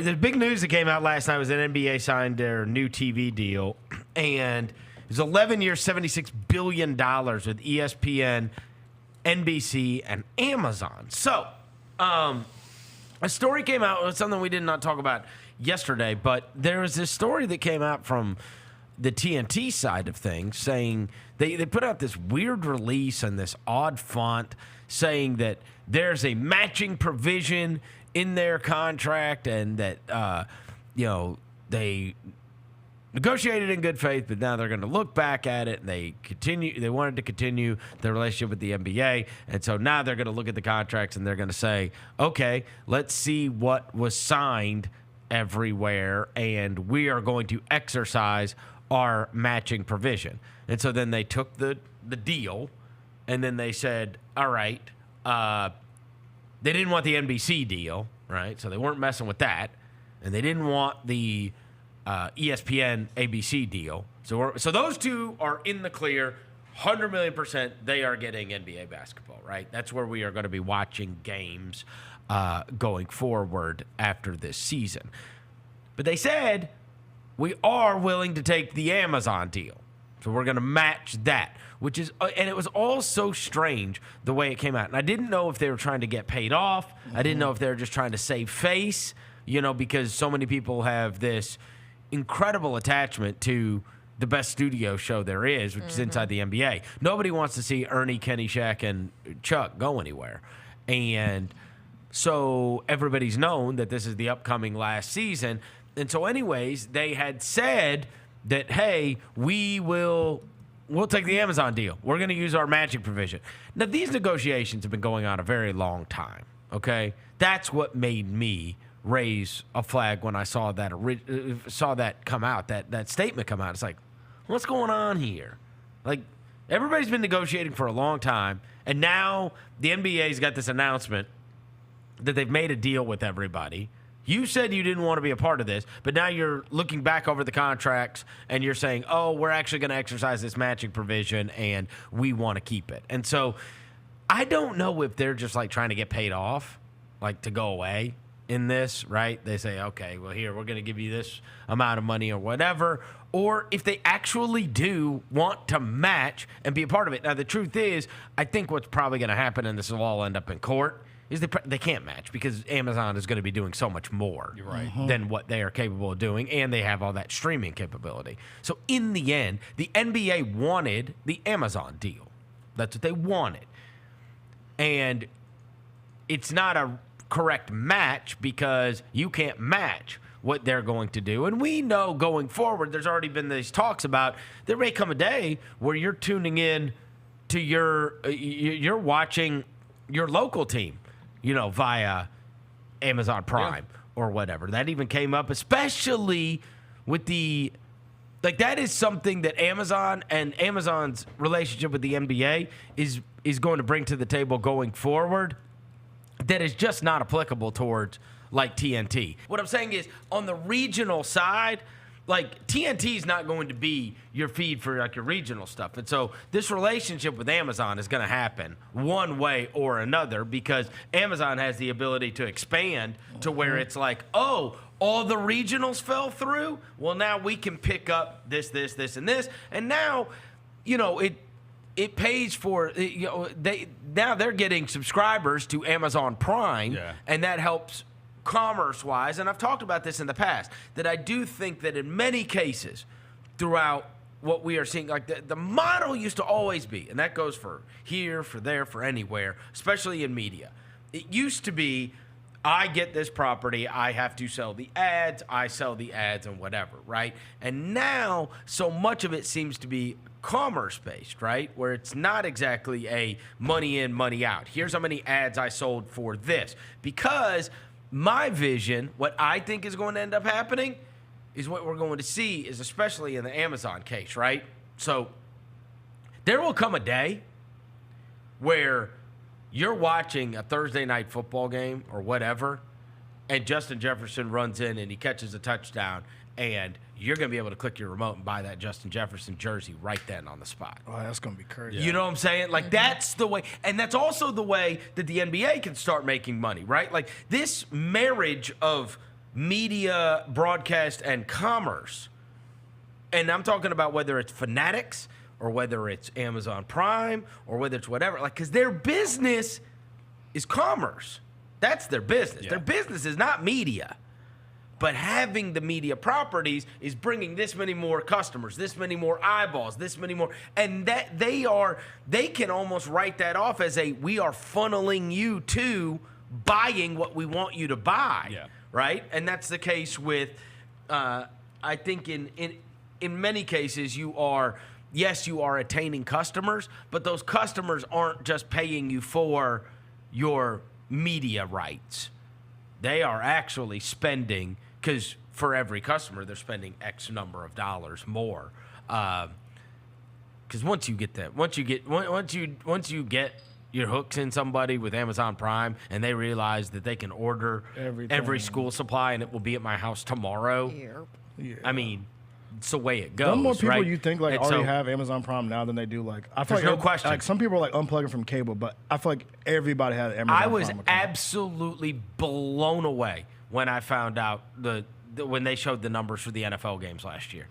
right, the big news that came out last night was that NBA signed their new TV deal, and it was 11 years, $76 billion with ESPN, NBC, and Amazon. So, a story came out, it was something we did not talk about yesterday, but there was this story that came out from the TNT side of things saying they put out this weird release and this odd font saying that there's a matching provision in their contract and that, they negotiated in good faith, but now they're going to look back at it and they wanted to continue their relationship with the NBA. And so now they're going to look at the contracts and they're going to say, okay, let's see what was signed everywhere, and we are going to exercise our matching provision. And so then they took the deal, and then they said, all right, they didn't want the NBC deal, right? So they weren't messing with that. And they didn't want the ESPN ABC deal. So those two are in the clear, 100 million %. They are getting NBA basketball, right? That's where we are going to be watching games going forward after this season. But they said we are willing to take the Amazon deal. So we're going to match that, which is, and it was all so strange the way it came out. And I didn't know if they were trying to get paid off. Mm-hmm. I didn't know if they were just trying to save face, because so many people have this incredible attachment to the best studio show there is, which is Inside the NBA. Nobody wants to see Ernie, Kenny, Shaq, and Chuck go anywhere. And so everybody's known that this is the upcoming last season. And so anyways, they had said that, hey, we'll take the Amazon deal. We're going to use our matching provision. Now, these negotiations have been going on a very long time, okay? That's what made me raise a flag when I saw that come out, that statement come out. It's like, what's going on here? Like, everybody's been negotiating for a long time, and now the NBA's got this announcement that they've made a deal with everybody. You said you didn't want to be a part of this, but now you're looking back over the contracts and you're saying, oh, we're actually going to exercise this matching provision and we want to keep it. And so I don't know if they're just like trying to get paid off, like to go away in this, right? They say, okay, well, here, we're going to give you this amount of money or whatever. Or if they actually do want to match and be a part of it. Now, the truth is, I think what's probably going to happen, and this will all end up in court, is they can't match because Amazon is going to be doing so much more than what they are capable of doing, and they have all that streaming capability. So in the end, the NBA wanted the Amazon deal. That's what they wanted. And it's not a correct match because you can't match what they're going to do. And we know going forward, there's already been these talks about there may come a day where you're tuning in to you're watching your local team, via Amazon Prime or whatever. That even came up, especially with that is something that Amazon and Amazon's relationship with the NBA is going to bring to the table going forward that is just not applicable towards like TNT. What I'm saying is on the regional side, like TNT is not going to be your feed for like your regional stuff. And so this relationship with Amazon is going to happen one way or another because Amazon has the ability to expand to where it's like, oh, all the regionals fell through. Well, now we can pick up this, and this. And now, it pays for, they're getting subscribers to Amazon Prime, and that helps commerce-wise, and I've talked about this in the past, that I do think that in many cases throughout what we are seeing, like the model used to always be, and that goes for here, for there, for anywhere, especially in media. It used to be, I get this property, I have to sell the ads, I sell the ads and whatever, right? And now, so much of it seems to be commerce-based, right? Where it's not exactly a money in, money out. Here's how many ads I sold for this. Because my vision, what I think is going to end up happening, is what we're going to see is especially in the Amazon case, right? So there will come a day where you're watching a Thursday night football game or whatever, and Justin Jefferson runs in and he catches a touchdown, and you're going to be able to click your remote and buy that Justin Jefferson jersey right then on the spot. Oh, that's going to be crazy. You know what I'm saying? Like, that's the way. And that's also the way that the NBA can start making money, right? Like, this marriage of media, broadcast, and commerce, and I'm talking about whether it's Fanatics or whether it's Amazon Prime or whether it's whatever, like, because their business is commerce. That's their business. Yeah. Their business is not media. But having the media properties is bringing this many more customers, this many more eyeballs, this many more, and that they can almost write that off as we are funneling you to buying what we want you to buy, Yeah. right? And that's the case with, I think in many cases you are attaining customers, but those customers aren't just paying you for your media rights. They are actually spending, because for every customer, they're spending X number of dollars more. Because once you get your hooks in somebody with Amazon Prime, and they realize that they can order every school supply and it will be at my house tomorrow. Yeah. I mean, it's the way it goes. The more people right? you think like And already so- have Amazon Prime now than they do like. I feel There's like no question. Like some people are like unplugging from cable, but I feel like everybody had Amazon I was Prime account. absolutely blown away when I found out when they showed the numbers for the NFL games last year.